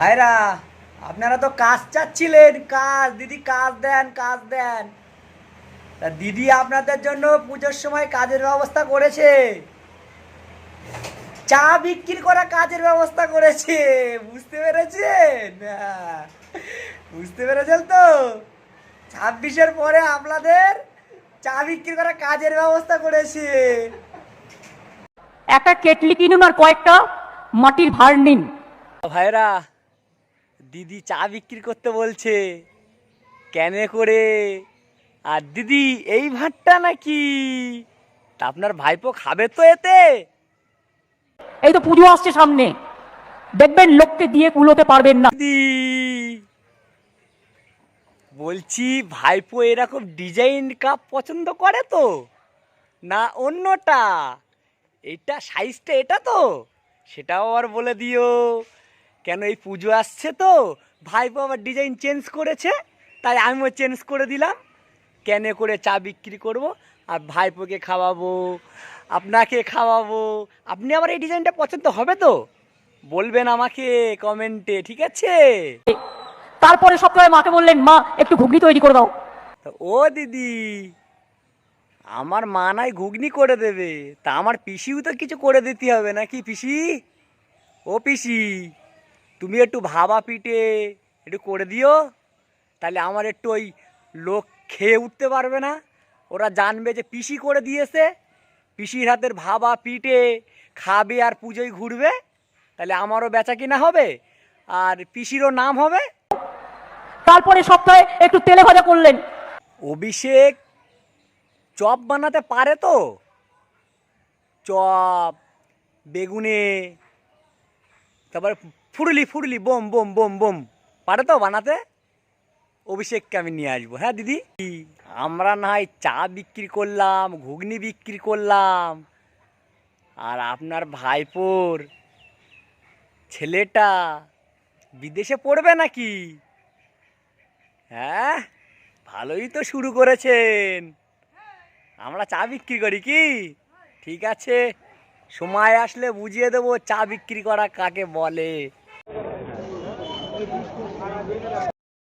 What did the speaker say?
ভাইরা, আপনারা তো কাজ চাচ্ছিলেন, কাজ দিদি কাজ দেন কাজ দেন। তা দিদি আপনাদের জন্য পুজোর সময় কাজের ব্যবস্থা করেছে, চা বিক্রি করা কাজের ব্যবস্থা করেছে। বুঝতে পেরেছেন? বুঝতে পেরেছেন তো? 26-এর পরে আপনাদের চা বিক্রি করা কাজের ব্যবস্থা করেছে। একটা কেটলি কিনুন আর কয়েকটা মাটির ভাঁড় নিন। ভাইরা, দিদি চা বিক্রি করতে বলছে, কেনে করে। আর দিদি এই ভাতটা নাকি? তা আপনার ভাইপো খাবে তো এতে? এই তো পুজো আসছে সামনে, দেখবেন লোককে দিয়ে কুলোতে পারবেন না। দিদি বলছি, ভাইপো এরকম ডিজাইন কাপ পছন্দ করে তো, না অন্যটা? এইটা সাইজটা এটা তো, সেটাও আবার বলে দিও। কেন এই পুজো আসছে তো, ভাইপো আবার ডিজাইন চেঞ্জ করেছে, তাই আমিও চেঞ্জ করে দিলাম। কেনে করে চা বিক্রি করব আর ভাইপোকে খাওয়াবো, আপনাকে খাওয়াবো। আপনি আমার এই ডিজাইনটা পছন্দ হবে তো বলবেন আমাকে কমেন্টে, ঠিক আছে? তারপরে সপ্তাহে মাকে বললেন, মা একটু ঘুগনি তৈরি করে দাও। ও দিদি, আমার মা নাই ঘুগনি করে দেবে, তা আমার পিসিও তো কিছু করে দিতে হবে নাকি? পিসি, ও পিসি, তুমি একটু ভাবা পিঠে একটু করে দিও, তাহলে আমার একটু ওই লোক খেয়ে উঠতে পারবে না, ওরা জানবে যে পিসি করে দিয়েছে। পিসির হাতের ভাবা পিঠে খাবে আর পুজোয় ঘুরবে, তাহলে আমারও বেচা কিনা হবে আর পিসিরও নাম হবে। তারপরে সপ্তাহে একটু তেলে ভাজা করলেন। অভিষেক চপ বানাতে পারে তো? চপ, বেগুনে, তারপরে ফুরুলি ফুরুলি বোম বোম বোম বোম পারে তো বানাতে? অভিষেককে আমি নিয়ে আসবো। হ্যাঁ দিদি, আমরা না হয় চা বিক্রি করলাম, ঘুগনি বিক্রি করলাম, আর আপনার ভাইপোর ছেলেটা বিদেশে পড়বে নাকি? হ্যাঁ, ভালোই তো শুরু করেছেন। আমরা চা বিক্রি করি কি? ঠিক আছে, সময় আসলে বুঝিয়ে দেবো চা বিক্রি করা কাকে বলে।